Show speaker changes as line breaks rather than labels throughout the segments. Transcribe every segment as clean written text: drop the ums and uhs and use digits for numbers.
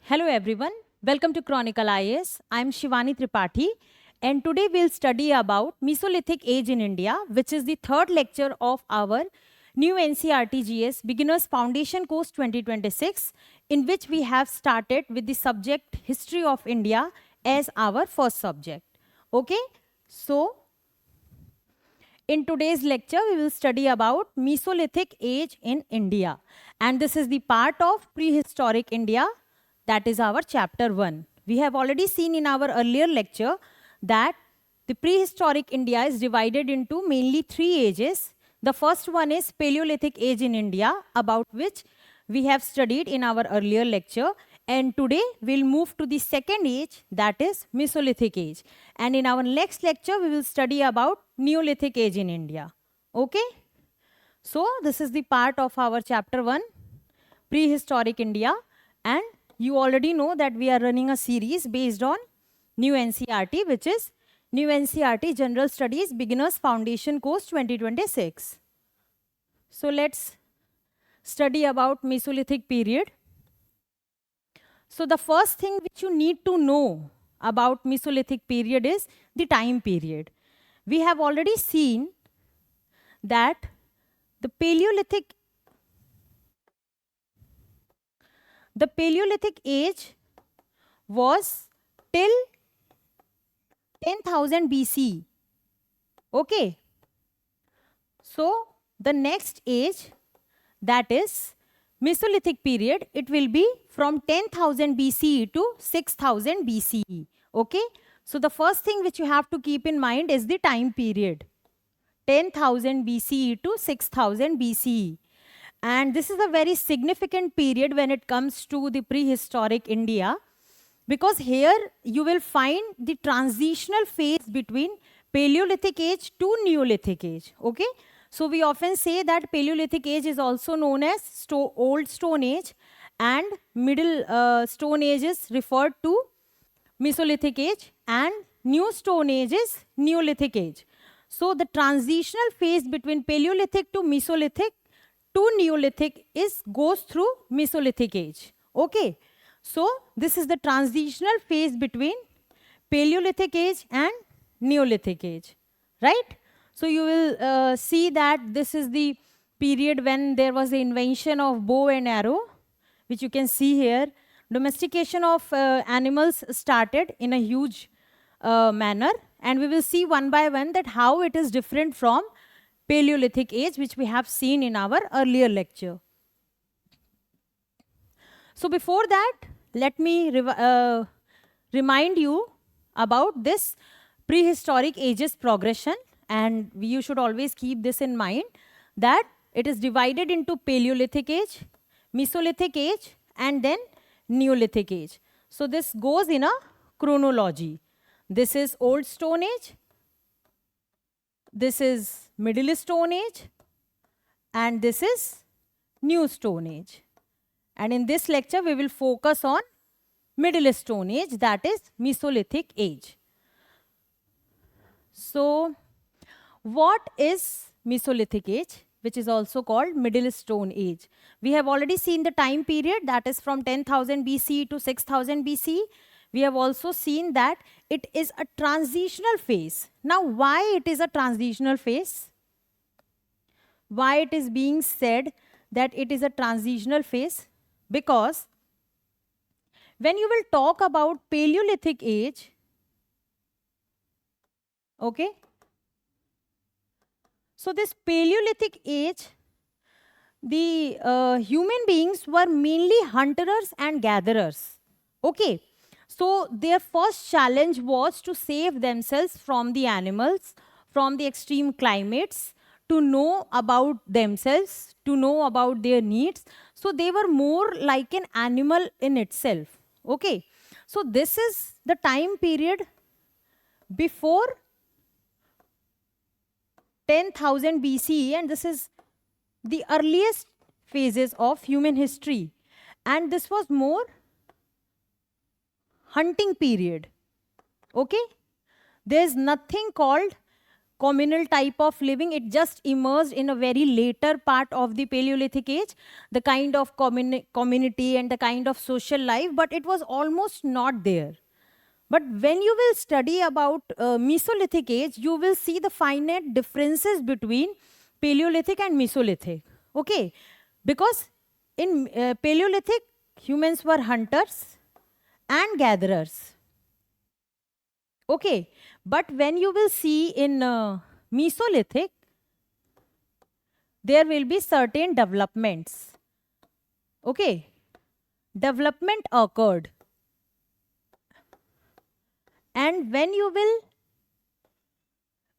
Hello everyone, welcome to Chronicle IAS. I am Shivani Tripathi and today we'll study about Mesolithic age in India, which is the third lecture of our new NCERT GS Beginners Foundation course 2026, in which we have started with the subject History of India as our first subject. Okay, so in today's lecture, we will study about Mesolithic age in India. And this is the part of prehistoric India. That is our chapter 1. We have already seen in our earlier lecture that the prehistoric India is divided into mainly 3 ages. The first one is Paleolithic age in India, about which we have studied in our earlier lecture. And today we'll move to the second age, that is Mesolithic age. And in our next lecture, we will study about Neolithic age in India. Okay? So this is the part of our chapter 1, prehistoric India. And you already know that we are running a series based on new NCERT, which is new NCERT General Studies Beginners Foundation course 2026. So let's study about Mesolithic period. So the first thing which you need to know about Mesolithic period is the time period. We have already seen that the Paleolithic age was till 10,000 BC. Okay. So the next age, that is Mesolithic period, it will be from 10,000 BCE to 6,000 BCE. Okay. So the first thing which you have to keep in mind is the time period. 10,000 BCE to 6,000 BCE. And this is a very significant period when it comes to the prehistoric India, because here you will find the transitional phase between Paleolithic age to Neolithic age. Okay. So we often say that Paleolithic age is also known as Old Stone Age, and Middle Stone Age is referred to Mesolithic age, and New Stone Age is Neolithic age. So the transitional phase between Paleolithic to Mesolithic to Neolithic goes through Mesolithic age. Okay. So this is the transitional phase between Paleolithic age and Neolithic age, right? So you will see that this is the period when there was the invention of bow and arrow, which you can see here. Domestication of animals started in a huge manner, and we will see one by one that how it is different from Paleolithic age, which we have seen in our earlier lecture. So before that, let me remind you about this prehistoric ages progression, and you should always keep this in mind that it is divided into Paleolithic age, Mesolithic age, and then Neolithic age. So this goes in a chronology. This is Old Stone Age, this is Middle Stone Age, and this is New Stone Age. And in this lecture, we will focus on Middle Stone Age, that is Mesolithic age. So what is Mesolithic age, which is also called Middle Stone Age? We have already seen the time period, that is from 10,000 BCE to 6,000 BCE. We have also seen that it is a transitional phase. Now, why it is a transitional phase? Why it is being said that it is a transitional phase? Because when you will talk about Paleolithic age, okay, so this Paleolithic age, the human beings were mainly hunters and gatherers. Okay. So their first challenge was to save themselves from the animals, from the extreme climates, to know about themselves, to know about their needs. So they were more like an animal in itself. Okay. So this is the time period before 10,000 BCE, and this is the earliest phases of human history. And this was more hunting period. Okay. There is nothing called communal type of living. It just emerged in a very later part of the Paleolithic age, the kind of community and the kind of social life, but it was almost not there. But when you will study about Mesolithic age, you will see the finite differences between Paleolithic and Mesolithic. Okay, because in Paleolithic, humans were hunters and gatherers. Okay, but when you will see in Mesolithic, there will be certain developments. Okay, development occurred. And when you will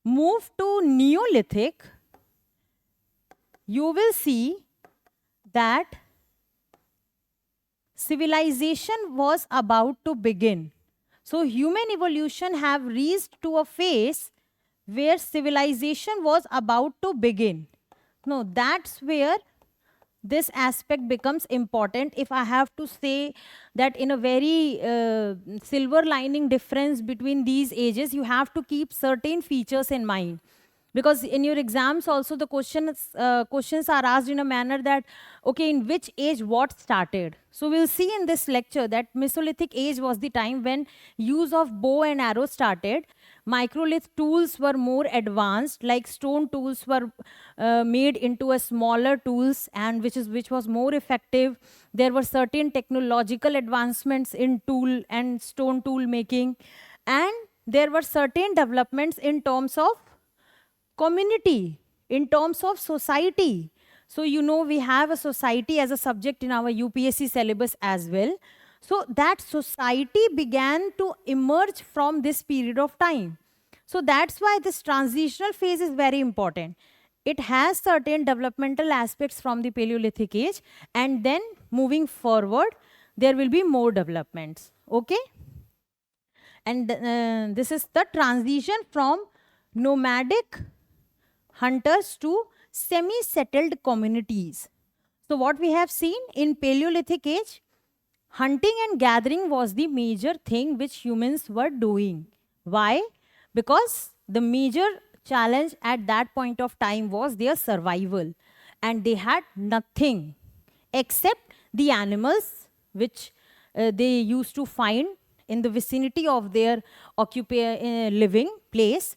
move to Neolithic, you will see that civilization was about to begin. So human evolution have reached to a phase where civilization was about to begin. No, that's where this aspect becomes important. If I have to say that in a very silver lining difference between these ages, you have to keep certain features in mind. Because in your exams also the questions are asked in a manner that, okay, in which age what started? So we'll see in this lecture that Mesolithic age was the time when use of bow and arrow started. Microlith tools were more advanced, like stone tools were made into a smaller tools, and which was more effective. There were certain technological advancements in tool and stone tool making, and there were certain developments in terms of community, in terms of society. So you know we have a society as a subject in our UPSC syllabus as well. So that society began to emerge from this period of time. So that's why this transitional phase is very important. It has certain developmental aspects from the Paleolithic age, and then moving forward, there will be more developments. Okay? And this is the transition from nomadic hunters to semi-settled communities. So what we have seen in Paleolithic age, hunting and gathering was the major thing which humans were doing. Why? Because the major challenge at that point of time was their survival, and they had nothing except the animals which they used to find in the vicinity of their living place.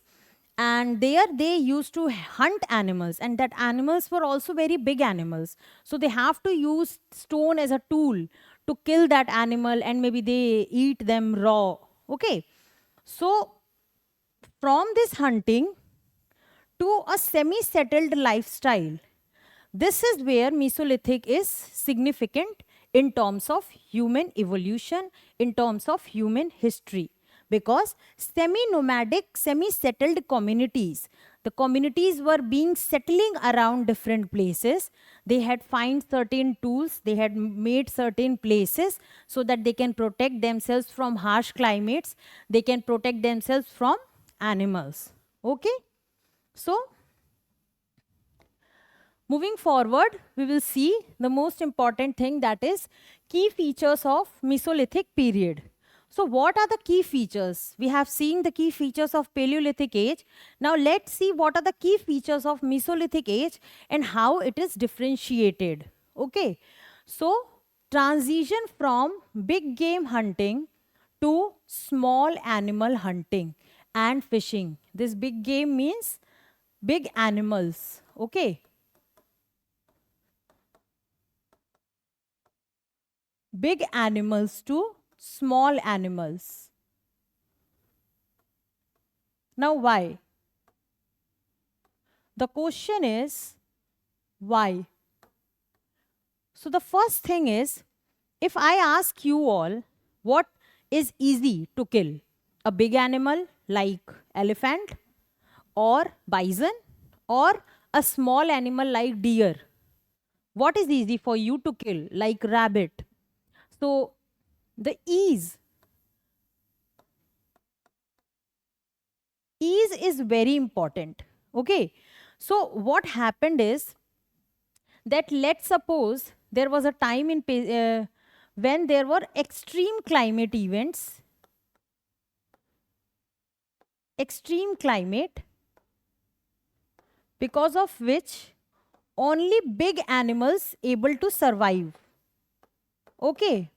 And there they used to hunt animals, and that animals were also very big animals. So they have to use stone as a tool to kill that animal, and maybe they eat them raw. Okay. So from this hunting to a semi-settled lifestyle, this is where Mesolithic is significant in terms of human evolution, in terms of human history. Because semi-nomadic, semi-settled communities, the communities were being settling around different places. They had find certain tools, they had made certain places so that they can protect themselves from harsh climates, they can protect themselves from animals. Okay? So, moving forward, we will see the most important thing, that is key features of Mesolithic period. So what are the key features? We have seen the key features of Paleolithic age. Now let's see what are the key features of Mesolithic age and how it is differentiated. Okay. So transition from big game hunting to small animal hunting and fishing. This big game means big animals. Okay. Big animals to small animals. Now why? The question is why? So the first thing is, if I ask you all what is easy to kill, a big animal like elephant or bison or a small animal like deer, what is easy for you to kill like rabbit? So the ease is very important. Okay. So what happened is that, let's suppose there was a time in when there were extreme climate events, extreme climate, because of which only big animals able to survive. Okay,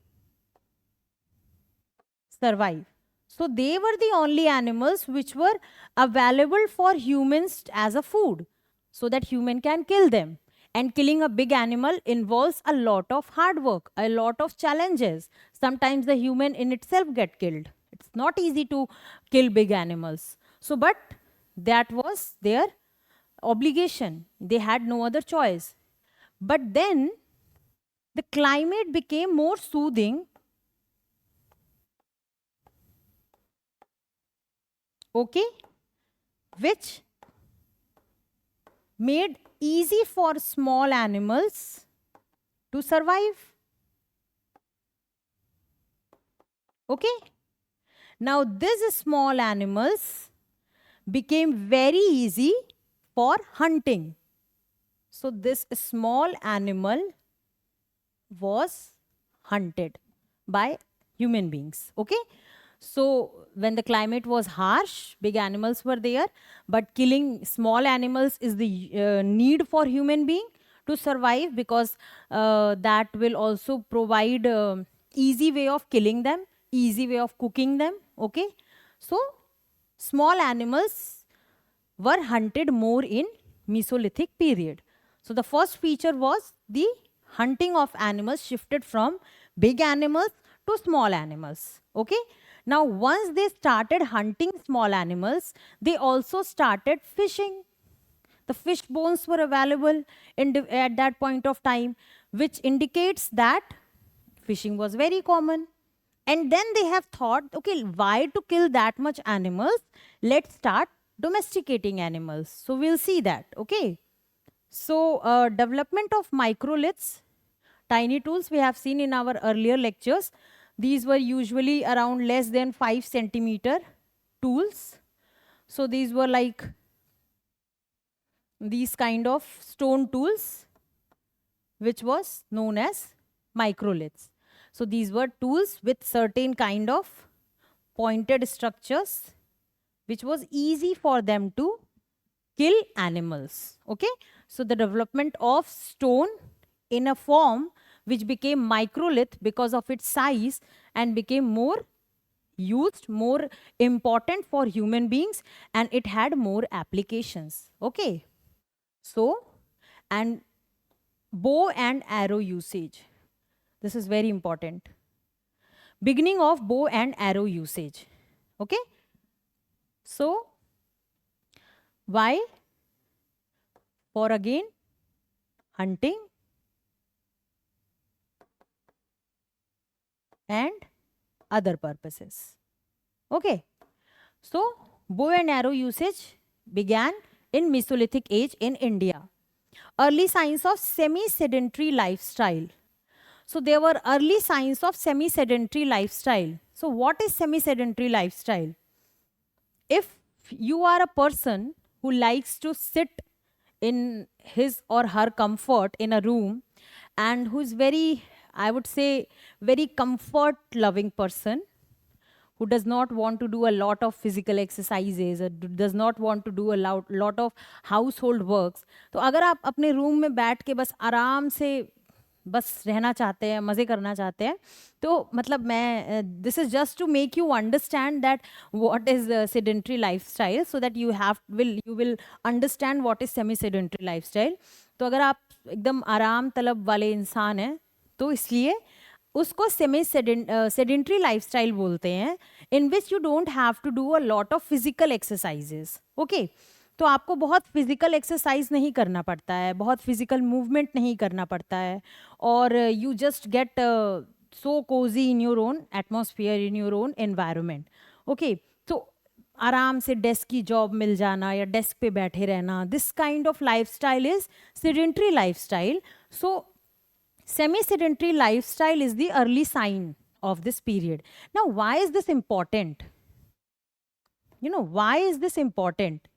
survive. So they were the only animals which were available for humans as a food, so that human can kill them. And killing a big animal involves a lot of hard work, a lot of challenges. Sometimes the human in itself get killed. It's not easy to kill big animals. So, but that was their obligation. They had no other choice. But then the climate became more soothing, okay, which made easy for small animals to survive. Okay. Now these small animals became very easy for hunting. So this small animal was hunted by human beings. Okay. So when the climate was harsh, big animals were there, but killing small animals is the need for human being to survive, because that will also provide easy way of killing them, easy way of cooking them. Okay. So small animals were hunted more in Mesolithic period. So the first feature was the hunting of animals shifted from big animals to small animals. Okay. Now once they started hunting small animals, they also started fishing. The fish bones were available at that point of time, which indicates that fishing was very common. And then they have thought, okay, why to kill that much animals? Let's start domesticating animals. So we'll see that. Okay. So development of microliths, tiny tools we have seen in our earlier lectures. These were usually around less than 5 centimeter tools. So these were like these kind of stone tools, which was known as microliths. So these were tools with certain kind of pointed structures, which was easy for them to kill animals. Okay. So the development of stone in a form which became microlith because of its size and became more used, more important for human beings, and it had more applications. Okay. So, and bow and arrow usage. This is very important. Beginning of bow and arrow usage. Okay. So, why? For again, hunting and other purposes. Okay. So, bow and arrow usage began in Mesolithic age in India. Early signs of semi-sedentary lifestyle. So there were early signs of semi-sedentary lifestyle. So what is semi-sedentary lifestyle? If you are a person who likes to sit in his or her comfort in a room, and who is very, I would say, very comfort loving person, who does not want to do a lot of physical exercises or does not want to do a lot of household works, तो अगर आप अपने room में बैठ के बस आराम से बस रहना चाहते हैं, मज़े करना चाहते हैं, तो मतलब मैं this is just to make you understand that what is sedentary lifestyle, so that you will understand what is semi sedentary lifestyle. तो अगर आप एकदम आराम तलब वाले इंसान हैं, तो इसलिए उसको सेमी सेडेंट्री लाइफस्टाइल बोलते हैं, in which you don't have to do a lot of physical exercises. Okay. तो आपको बहुत फिजिकल एक्सरसाइज नहीं करना पड़ता है, बहुत फिजिकल मूवमेंट नहीं करना पड़ता है, और you just get so cosy in your own atmosphere, in your own environment. Okay. तो आराम से डेस्क की जॉब मिल जाना या डेस्क पे बैठे रहना, this kind of lifestyle is sedentary lifestyle. So semi-sedentary lifestyle is the early sign of this period. Now, why is this important? You know, why is this important?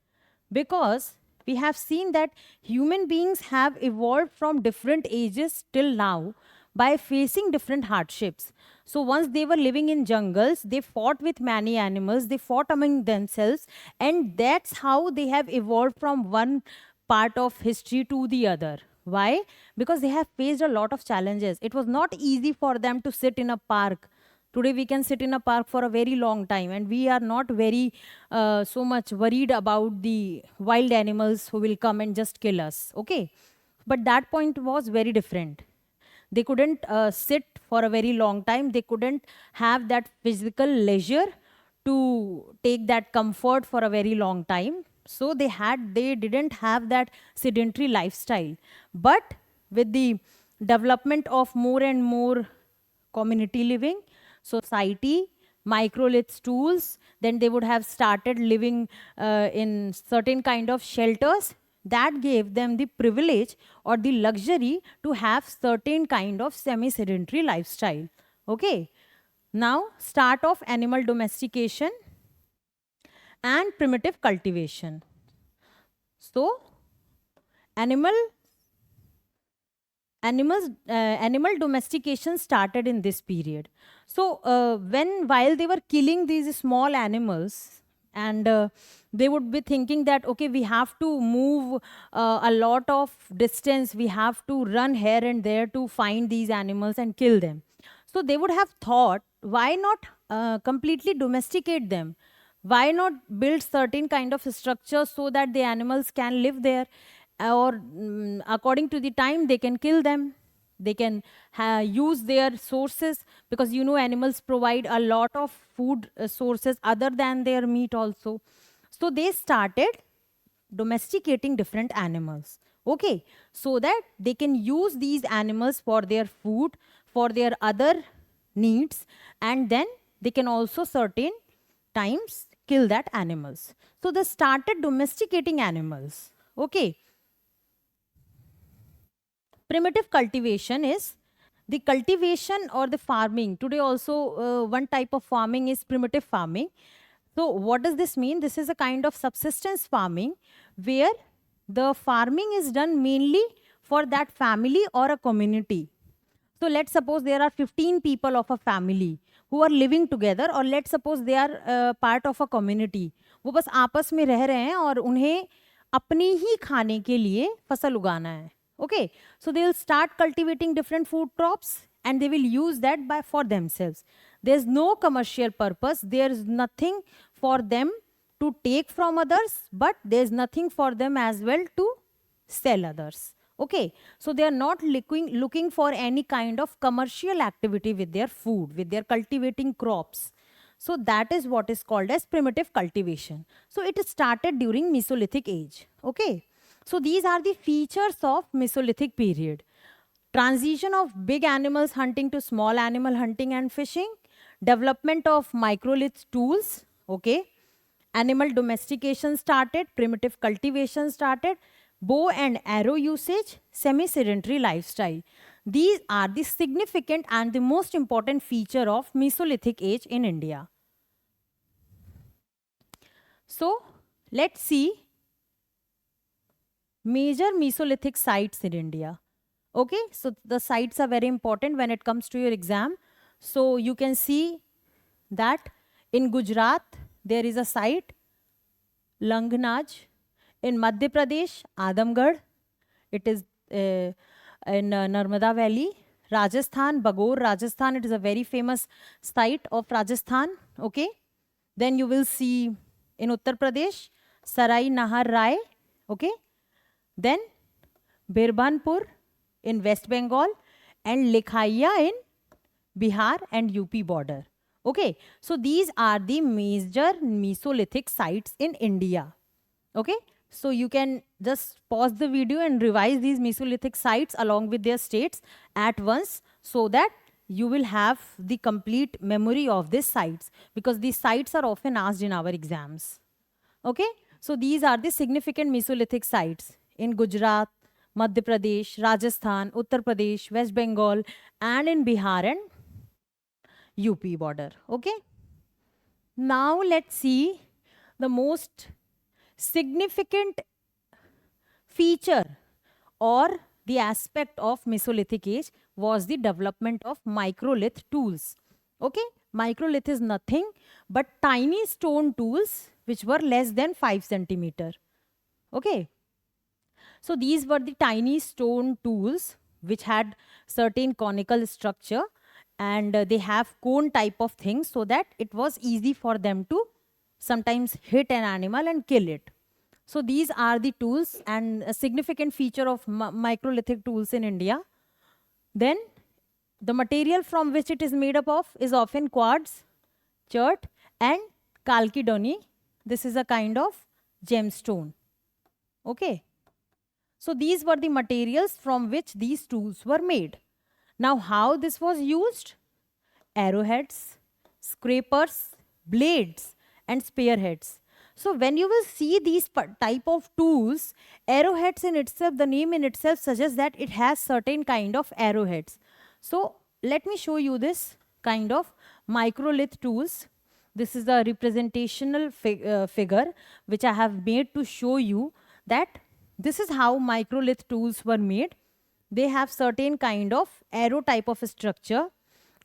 Because we have seen that human beings have evolved from different ages till now by facing different hardships. So once they were living in jungles, they fought with many animals, they fought among themselves, and that's how they have evolved from one part of history to the other. Why? Because they have faced a lot of challenges. It was not easy for them to sit in a park. Today we can sit in a park for a very long time, and we are not very so much worried about the wild animals who will come and just kill us. Okay, but that point was very different. They couldn't sit for a very long time. They couldn't have that physical leisure to take that comfort for a very long time. So they didn't have that sedentary lifestyle. But with the development of more and more community living, society, microliths tools, then they would have started living in certain kind of shelters that gave them the privilege or the luxury to have certain kind of semi-sedentary lifestyle. Okay. Now, start of animal domestication and primitive cultivation. So, animal domestication started in this period. So, while they were killing these small animals, and they would be thinking that, okay, we have to move a lot of distance, we have to run here and there to find these animals and kill them. So they would have thought, why not completely domesticate them? Why not build certain kind of structures so that the animals can live there, or according to the time they can kill them, they can use their sources, because animals provide a lot of food sources other than their meat also. So they started domesticating different animals, okay, so that they can use these animals for their food, for their other needs, and then they can also certain times kill that animals. So they started domesticating animals, okay. Primitive cultivation is the cultivation or the farming. Today also one type of farming is primitive farming. So what does this mean? This is a kind of subsistence farming where the farming is done mainly for that family or a community. So let's suppose there are 15 people of a family who are living together, or let's suppose they are part of a community. वो बस आपस में रह रहे हैं और उन्हें अपनी ही खाने के लिए फसल उगाना है. Okay, so they will start cultivating different food crops and they will use that for themselves. There's no commercial purpose. There's nothing for them to take from others, but there's nothing for them as well to sell others. Okay, so they are not looking for any kind of commercial activity with their food, with their cultivating crops. So that is what is called as primitive cultivation. So it started during Mesolithic age. Okay. So these are the features of Mesolithic period. Transition of big animals hunting to small animal hunting and fishing. Development of microlith tools. Okay. Animal domestication started. Primitive cultivation started. Bow and arrow usage. Semi-sedentary lifestyle. These are the significant and the most important feature of Mesolithic age in India. So let's see major Mesolithic sites in India. Okay, so the sites are very important when it comes to your exam. So you can see that in Gujarat, there is a site, Langhnaj. In Madhya Pradesh, Adamgarh. It is in Narmada Valley. Rajasthan, Bagor, Rajasthan. It is a very famous site of Rajasthan. Okay. Then you will see in Uttar Pradesh, Sarai Nahar Rai. Okay. Then Birbhanpur in West Bengal and Likhaiya in Bihar and UP border. Okay, so these are the major Mesolithic sites in India. Okay, so you can just pause the video and revise these Mesolithic sites along with their states at once, so that you will have the complete memory of these sites, because these sites are often asked in our exams. Okay, so these are the significant Mesolithic sites in Gujarat, Madhya Pradesh, Rajasthan, Uttar Pradesh, West Bengal, and in Bihar and UP border. Okay. Now let's see the most significant feature or the aspect of Mesolithic age was the development of microlith tools. Okay. Microlith is nothing but tiny stone tools which were less than 5 centimeter. Okay. So these were the tiny stone tools which had certain conical structure, and they have cone type of things so that it was easy for them to sometimes hit an animal and kill it. So these are the tools and a significant feature of microlithic tools in India. Then the material from which it is made up of is often quartz, chert and chalcedony. This is a kind of gemstone. Okay. So these were the materials from which these tools were made. Now how this was used? Arrowheads, scrapers, blades and spearheads. So when you will see these type of tools, arrowheads in itself, the name in itself suggests that it has certain kind of arrowheads. So let me show you this kind of microlith tools. This is a representational figure which I have made to show you that this is how microlith tools were made. They have certain kind of arrow type of structure.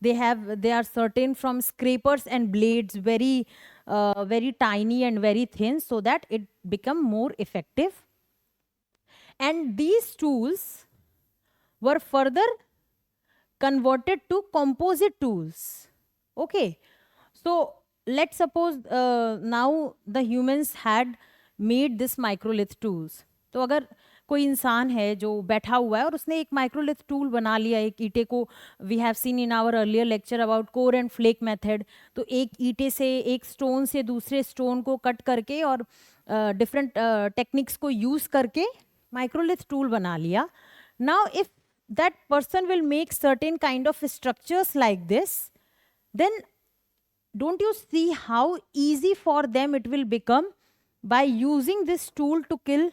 They are certain from scrapers and blades, very tiny and very thin, so that it become more effective. And these tools were further converted to composite tools. Okay, so let's suppose now the humans had made this microlith tools. तो अगर कोई इंसान है जो बैठा हुआ है और उसने एक माइक्रोलिथ टूल बना लिया एक ईंटे को, we have seen in our earlier lecture about core and flake method, तो एक ईंटे से एक स्टोन से दूसरे स्टोन को कट करके और डिफरेंट टेक्निक्स को यूज़ करके माइक्रोलिथ टूल बना लिया. Now if that person will make certain kind of structures like this, then don't you see how easy for them it will become by using this tool to kill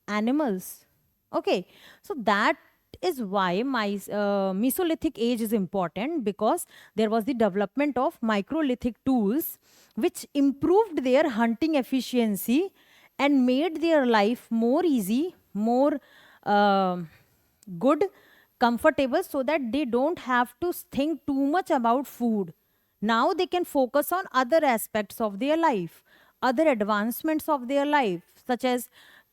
animals? Okay, so that is why my Mesolithic age is important, because there was the development of microlithic tools which improved their hunting efficiency and made their life more easy, more good, comfortable, so that they don't have to think too much about food. Now they can focus on other aspects of their life, other advancements of their life, such as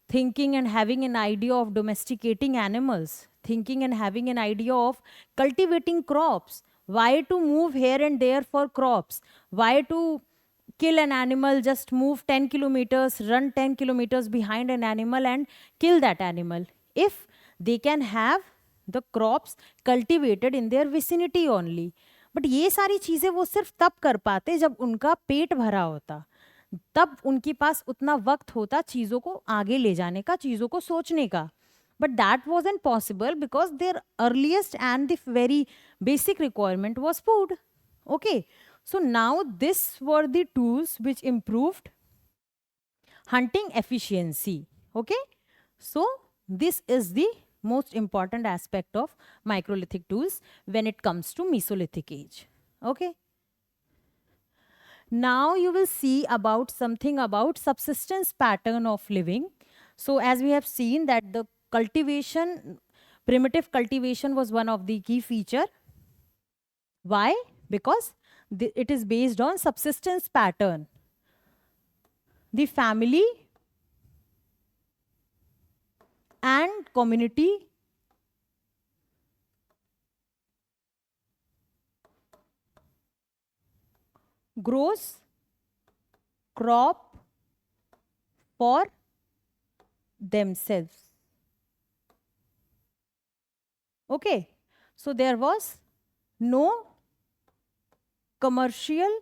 thinking and having an idea of domesticating animals, thinking and having an idea of cultivating crops, why to move here and there for crops, why to kill an animal, just move 10 kilometers, run 10 kilometers behind an animal and kill that animal, if they can have the crops cultivated in their vicinity only. But ये सारी चीज़ें वो सिर्फ तब कर पाते जब उनका पेट भरा होता, तब उनके पास उतना वक्त होता चीज़ों को आगे ले जाने का, चीज़ों को सोचने का. But that wasn't possible because their earliest and the very basic requirement was food. Okay, so now this were the tools which improved hunting efficiency. Okay, so this is the most important aspect of microlithic tools when it comes to Mesolithic age. Okay. Now you will see about something about subsistence pattern of living. So as we have seen that the cultivation, primitive cultivation was one of the key feature. Why? Because it is based on subsistence pattern. The family and community grows crop for themselves. Okay, so there was no commercial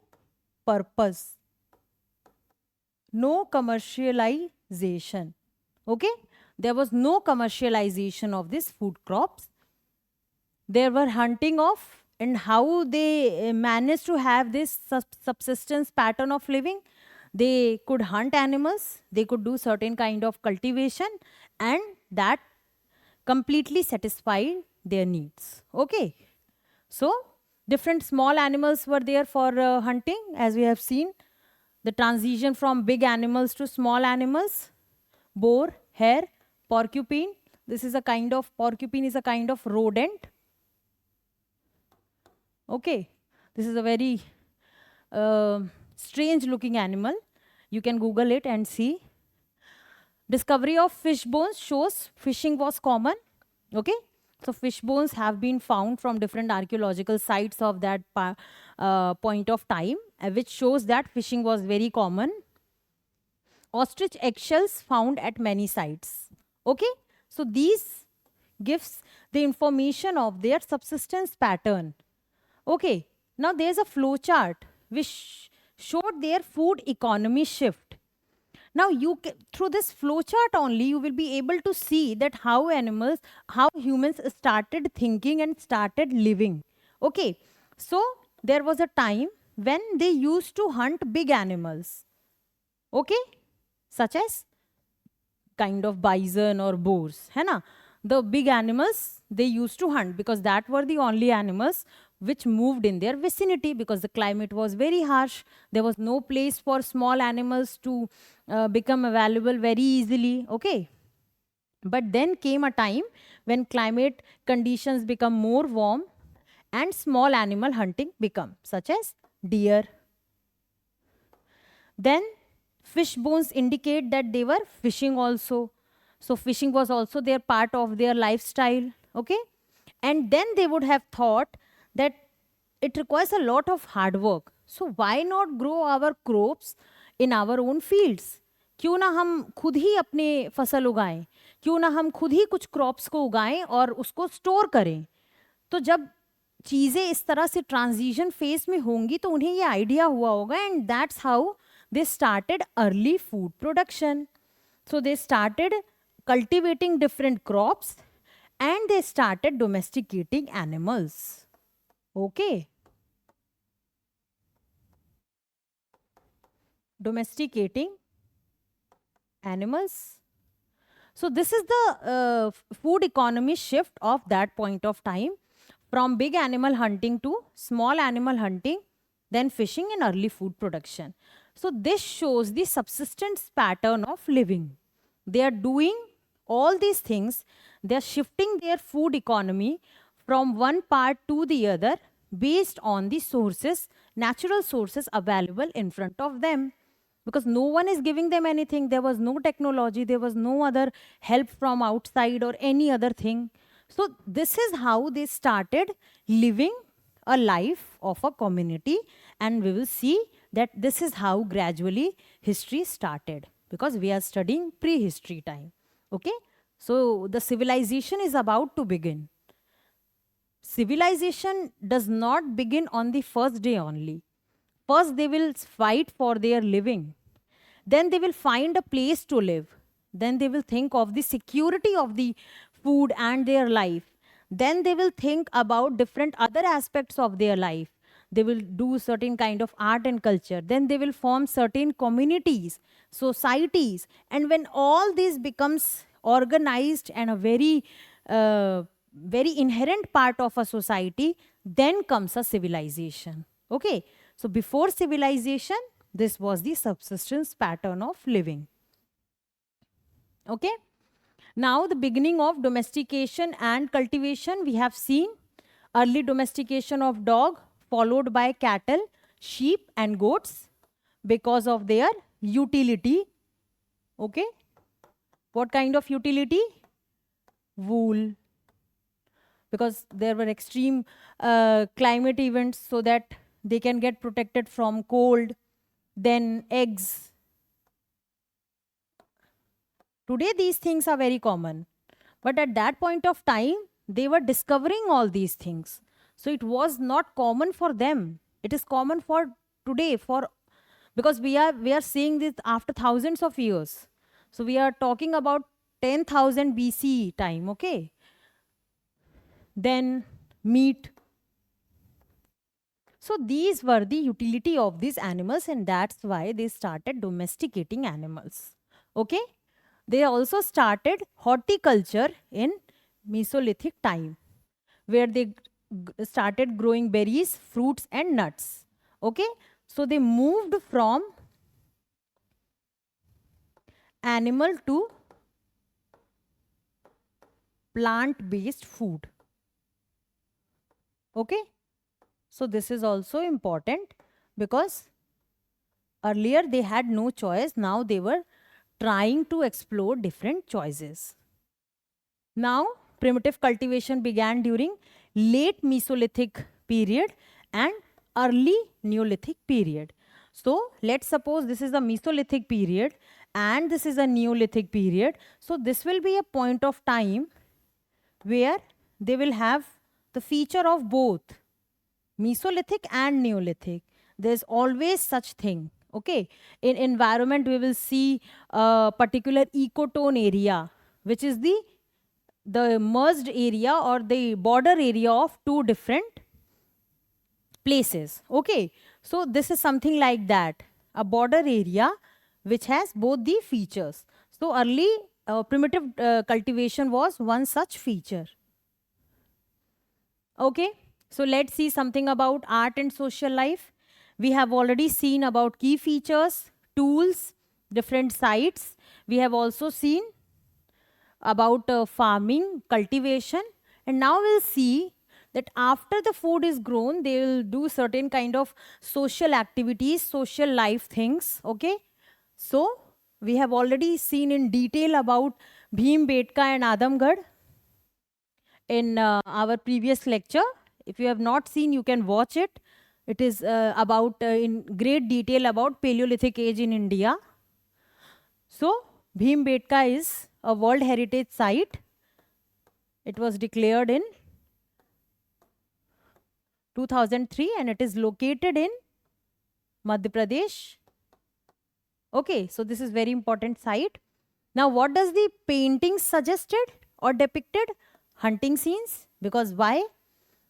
purpose, no commercialization. Okay, there was no commercialization of these food crops. There were hunting of, and how they managed to have this subsistence pattern of living. They could hunt animals, they could do certain kind of cultivation, and that completely satisfied their needs. Okay, so different small animals were there for hunting, as we have seen. The transition from big animals to small animals, boar, hare, porcupine. This is a kind of, porcupine is a kind of rodent. Okay, this is a very strange looking animal. You can Google it and see. Discovery of fish bones shows fishing was common. Okay, so fish bones have been found from different archaeological sites of that point of time, which shows that fishing was very common. Ostrich eggshells found at many sites. Okay, so these gives the information of their subsistence pattern. Okay, now there's a flow chart which showed their food economy shift. Now through this flow chart only you will be able to see that how humans started thinking and started living. Okay, so there was a time when they used to hunt big animals. Okay, such as kind of bison or boars, है ना? The big animals they used to hunt because that were the only animals which moved in their vicinity because the climate was very harsh. There was no place for small animals to become available very easily. Okay. But then came a time when climate conditions become more warm and small animal hunting become, such as deer. Then fish bones indicate that they were fishing also. So fishing was also their part of their lifestyle. Okay. And then they would have thought that it requires a lot of hard work. So why not grow our crops in our own fields? क्यों ना हम खुद ही अपने फसल उगाएं, क्यों ना हम खुद ही कुछ क्रॉप्स को उगाएं और उसको स्टोर करें. तो जब चीज़ें इस तरह से ट्रांजिशन फेज में होंगी तो उन्हें ये आइडिया हुआ होगा and that's how they started early food production. So they started cultivating different crops and they started domesticating animals. Okay. Domesticating animals. So this is the food economy shift of that point of time from big animal hunting to small animal hunting, then fishing and early food production. So this shows the subsistence pattern of living. They are doing all these things, they are shifting their food economy from one part to the other based on the sources, natural sources available in front of them. Because no one is giving them anything. There was no technology, there was no other help from outside or any other thing. So this is how they started living a life of a community, and we will see that this is how gradually history started, because we are studying prehistory time. Okay, so the civilization is about to begin. Civilization does not begin on the first day only. First, they will fight for their living. Then they will find a place to live. Then they will think of the security of the food and their life. Then they will think about different other aspects of their life. They will do certain kind of art and culture. Then they will form certain communities, societies. And when all this becomes organized and a very inherent part of a society, then comes a civilization. Okay, so before civilization, this was the subsistence pattern of living. Okay, now the beginning of domestication and cultivation we have seen. Early domestication of dog, followed by cattle, sheep and goats because of their utility. Okay, what kind of utility? Wool, because there were extreme climate events, so that they can get protected from cold. Then eggs. Today these things are very common, but at that point of time they were discovering all these things, so it was not common for them. It is common for today, for because we are seeing this after thousands of years. So we are talking about 10,000 BC time. Okay, then meat. So these were the utility of these animals, and that's why they started domesticating animals. Okay, they also started horticulture in Mesolithic time, where they started growing berries, fruits and nuts. Okay, so they moved from animal to plant-based food. Okay, so this is also important because earlier they had no choice. Now they were trying to explore different choices. Now, primitive cultivation began during late Mesolithic period and early Neolithic period. So, let's suppose this is the Mesolithic period and this is a Neolithic period. So, this will be a point of time where they will have the feature of both Mesolithic and Neolithic. There's always such thing. Okay, in environment we will see a particular ecotone area, which is the merged area or the border area of two different places. Okay, so this is something like that, a border area which has both the features. So early primitive cultivation was one such feature. Okay, so let's see something about art and social life. We have already seen about key features, tools, different sites. We have also seen about farming, cultivation, and now we'll see that after the food is grown, they will do certain kind of social activities, social life things. Okay, so we have already seen in detail about Bhimbetka and Adamgarh in our previous lecture. If you have not seen, you can watch it. It is about in great detail about Paleolithic age in India. So Bhimbetka is a World Heritage Site. It was declared in 2003 and it is located in Madhya Pradesh. Okay, so this is very important site. Now, what does the painting suggested or depicted? Hunting scenes. Because why?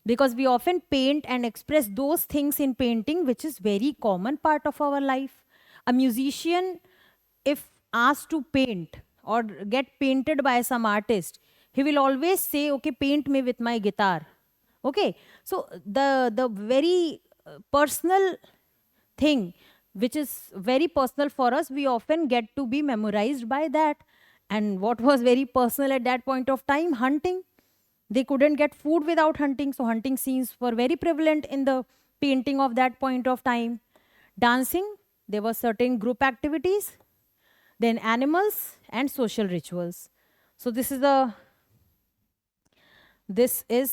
Because we often paint and express those things in painting, which is very common part of our life. A musician, if asked to paint or get painted by some artist, he will always say, okay, paint me with my guitar. Okay, so the very personal thing which is very personal for us, we often get to be memorized by that. And what was very personal at that point of time? Hunting. They couldn't get food without hunting, so hunting scenes were very prevalent in the painting of that point of time. Dancing, there were certain group activities, then animals and social rituals. So this is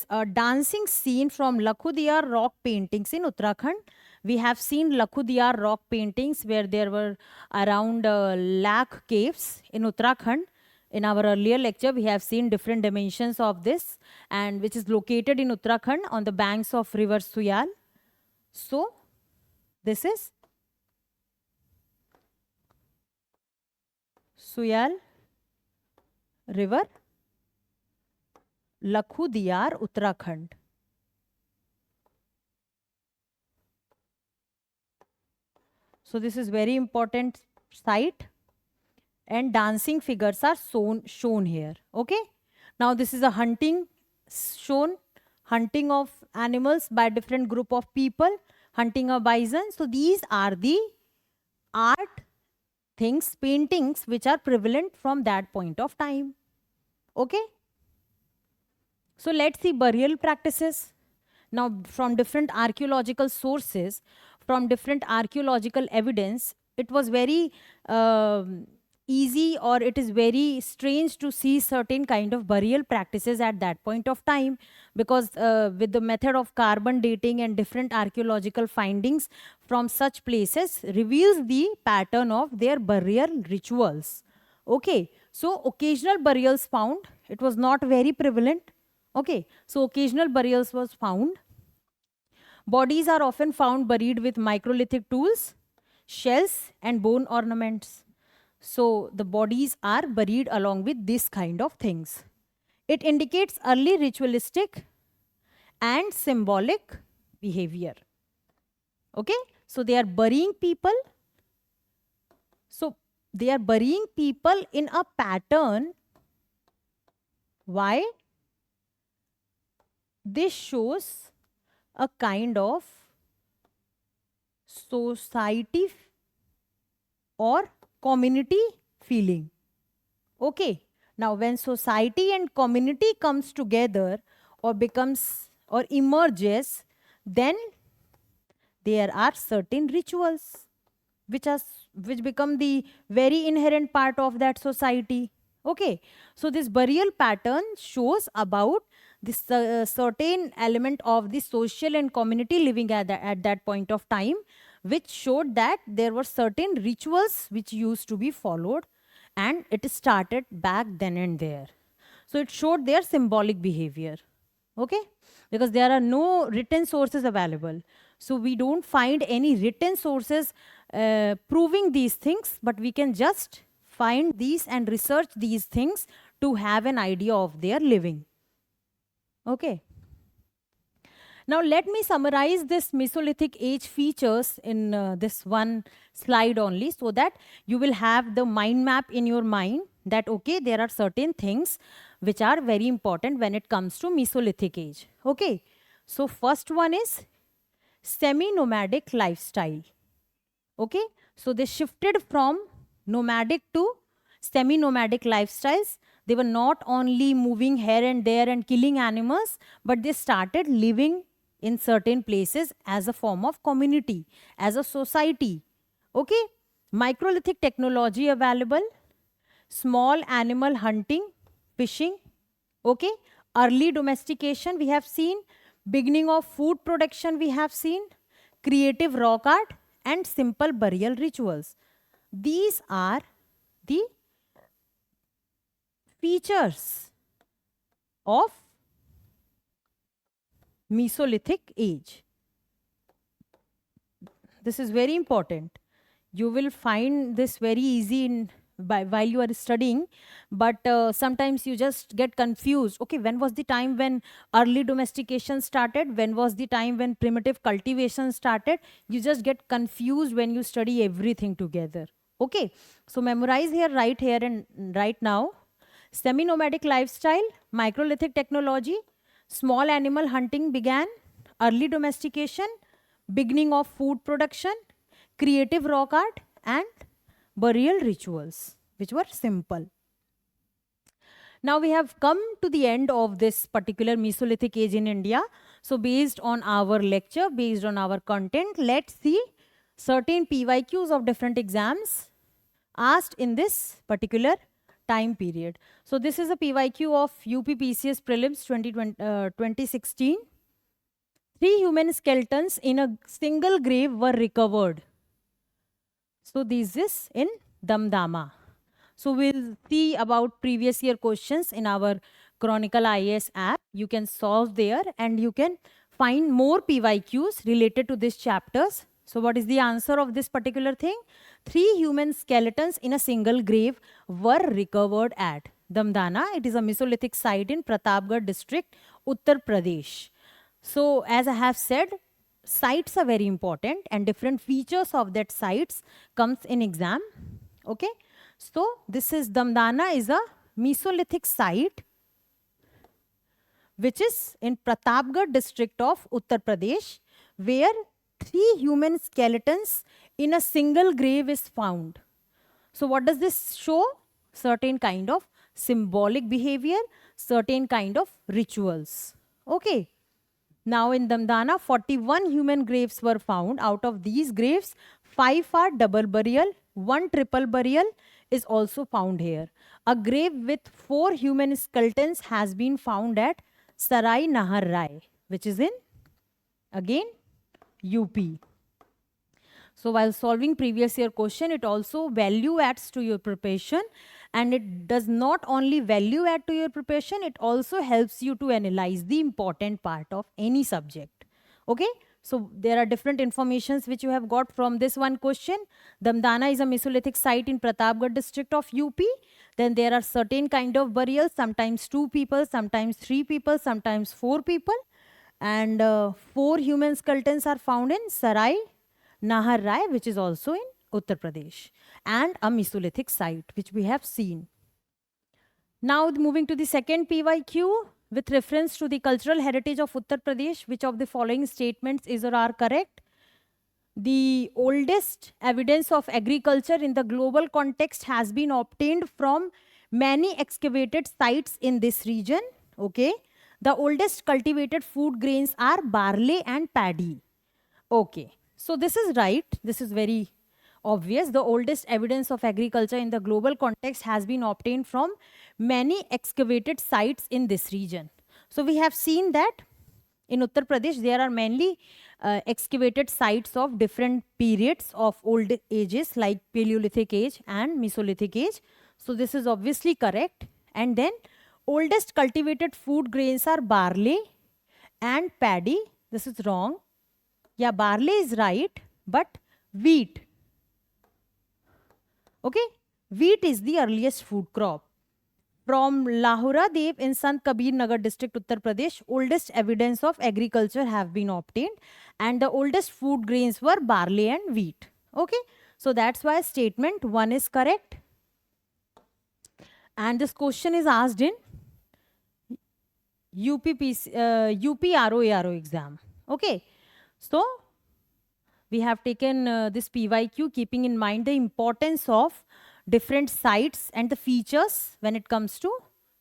a dancing scene from Lakhudiyar rock paintings in Uttarakhand. We have seen Lakhudiyar rock paintings where there were around lakh caves in Uttarakhand. In our earlier lecture, we have seen different dimensions of this, and which is located in Uttarakhand on the banks of river Suyal. So this is Suyal river, Lakhudiyar, Uttarakhand. So this is very important site, and dancing figures are shown here. Okay, now this is a hunting shown, hunting of animals by different group of people, hunting a bison. So these are the art things, paintings which are prevalent from that point of time. Okay, so let's see burial practices. Now, from different archaeological sources, from different archaeological evidence, it was very easy, or it is very strange to see certain kind of burial practices at that point of time, because with the method of carbon dating and different archaeological findings from such places reveals the pattern of their burial rituals. Okay, so occasional burials found, it was not very prevalent. Okay, so occasional burials was found. Bodies are often found buried with microlithic tools, shells, and bone ornaments. So the bodies are buried along with this kind of things. It indicates early ritualistic and symbolic behavior. Okay, so they are burying people. So they are burying people in a pattern. Why? This shows a kind of society or community feeling. Okay, now when society and community comes together or becomes or emerges, then there are certain rituals. which become the very inherent part of that society. Okay, so this burial pattern shows about this certain element of the social and community living at that point of time, which showed that there were certain rituals which used to be followed, and it started back then and there. So it showed their symbolic behavior. Okay, because there are no written sources available, so we don't find any written sources proving these things, but we can just find these and research these things to have an idea of their living. Okay, now let me summarize this Mesolithic age features in this one slide only, so that you will have the mind map in your mind that okay, there are certain things which are very important when it comes to Mesolithic age. Okay, so first one is semi-nomadic lifestyle. Okay, so they shifted from nomadic to semi-nomadic lifestyles. They were not only moving here and there and killing animals, but they started living in certain places as a form of community, as a society. Okay, microlithic technology available, small animal hunting, fishing. Okay, early domestication we have seen, beginning of food production we have seen, creative rock art, and simple burial rituals. These are the features of Mesolithic age. This is very important. You will find this very easy while you are studying, but sometimes you just get confused. Okay, when was the time when early domestication started? When was the time when primitive cultivation started? You just get confused when you study everything together. Okay, so memorize right here and right now. Semi-nomadic lifestyle, microlithic technology, small animal hunting began, early domestication, beginning of food production, creative rock art, and burial rituals, which were simple. Now we have come to the end of this particular Mesolithic age in India. So based on our lecture, based on our content, let's see certain PYQs of different exams asked in this particular time period. So this is a PYQ of UPPCS Prelims 2016. 3 human skeletons in a single grave were recovered. So this is in Damdama. So we'll see about previous year questions in our Chronicle IAS app. You can solve there and you can find more PYQs related to these chapters. So what is the answer of this particular thing? 3 human skeletons in a single grave were recovered at Damdana. It is a Mesolithic site in Pratapgarh district, Uttar Pradesh. So as I have said, sites are very important and different features of that sites comes in exam. Okay, so this is Damdana is a Mesolithic site which is in Pratapgarh district of Uttar Pradesh, where 3 human skeletons in a single grave is found. So what does this show? Certain kind of symbolic behavior, certain kind of rituals. Okay. Now in Damdana, 41 human graves were found. Out of these graves, 5 are double burial, 1 triple burial is also found here. A grave with 4 human skeletons has been found at Sarai Nahar Rai, which is in, again, UP. So while solving previous year question, it also value adds to your preparation, and it does not only value add to your preparation, it also helps you to analyze the important part of any subject. Okay, so there are different informations which you have got from this one question. Damdana is a Mesolithic site in Pratapgarh district of UP. Then there are certain kind of burials, sometimes 2 people, sometimes 3 people, sometimes 4 people, and 4 human skeletons are found in Sarai Nahar Rai, which is also in Uttar Pradesh, and a Mesolithic site which we have seen. Now moving to the second PYQ with reference to the cultural heritage of Uttar Pradesh, which of the following statements is or are correct? The oldest evidence of agriculture in the global context has been obtained from many excavated sites in this region. Okay, the oldest cultivated food grains are barley and paddy. Okay, so this is right. This is very obvious. The oldest evidence of agriculture in the global context has been obtained from many excavated sites in this region. So we have seen that in Uttar Pradesh, there are mainly excavated sites of different periods of old ages like Paleolithic age and Mesolithic age. So this is obviously correct. And then oldest cultivated food grains are barley and paddy. This is wrong. Yeah, barley is right, but wheat. Okay, wheat is the earliest food crop. From Lahora Dev in Sant Kabir Nagar district, Uttar Pradesh, oldest evidence of agriculture have been obtained, and the oldest food grains were barley and wheat. Okay, so that's why statement 1 is correct. And this question is asked in UP ROARO exam. Okay, so we have taken this PYQ keeping in mind the importance of different sites and the features when it comes to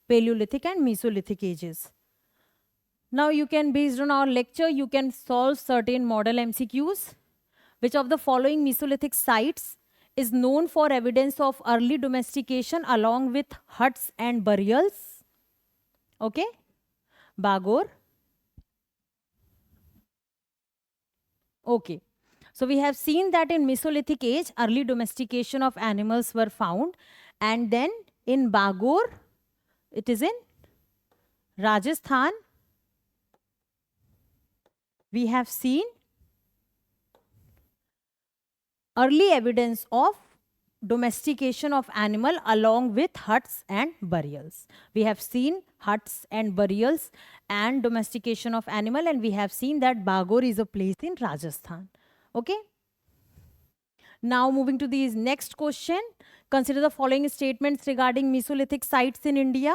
Paleolithic and Mesolithic ages. Now you can, based on our lecture, you can solve certain model MCQs. Which of the following Mesolithic sites is known for evidence of early domestication along with huts and burials? Okay, Bagor. Okay. So we have seen that in Mesolithic age, early domestication of animals were found. And then in Bagor, it is in Rajasthan, we have seen early evidence of domestication of animal along with huts and burials. We have seen huts and burials and domestication of animal, and we have seen that Bagor is a place in Rajasthan. Okay. Now moving to the next question. Consider the following statements regarding Mesolithic sites in India.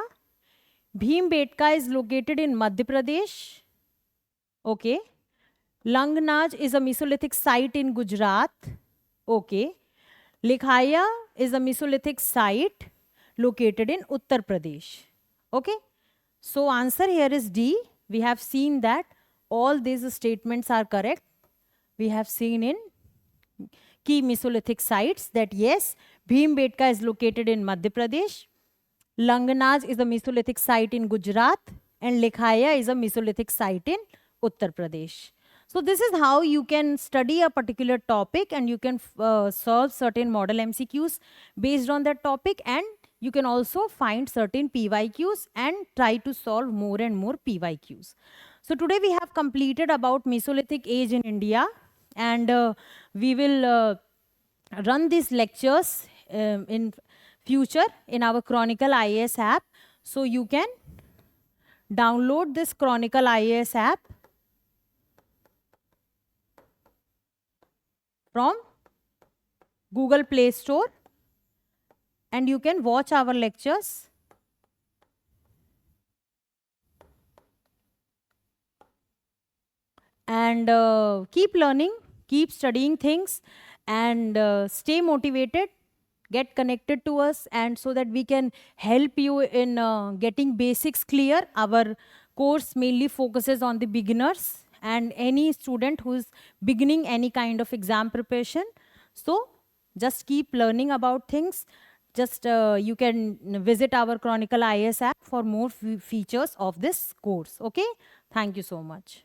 Bhimbetka is located in Madhya Pradesh. Okay. Langnaj is a Mesolithic site in Gujarat. Okay. Likhaya is a Mesolithic site located in Uttar Pradesh. Okay. So answer here is D. We have seen that all these statements are correct. We have seen in key Mesolithic sites that yes, Bhimbetka is located in Madhya Pradesh, Langnaj is a Mesolithic site in Gujarat, and Likhaya is a Mesolithic site in Uttar Pradesh. So this is how you can study a particular topic, and you can solve certain model MCQs based on that topic, and you can also find certain PYQs and try to solve more and more PYQs. So today we have completed about Mesolithic age in India, and we will run these lectures in future in our Chronicle IAS app. So you can download this Chronicle IAS app from Google Play Store, and you can watch our lectures. And keep learning, keep studying things, and stay motivated, get connected to us, and so that we can help you in getting basics clear. Our course mainly focuses on the beginners and any student who is beginning any kind of exam preparation. So just keep learning about things. Just you can visit our Chronicle IAS app for more features of this course. Okay, thank you so much.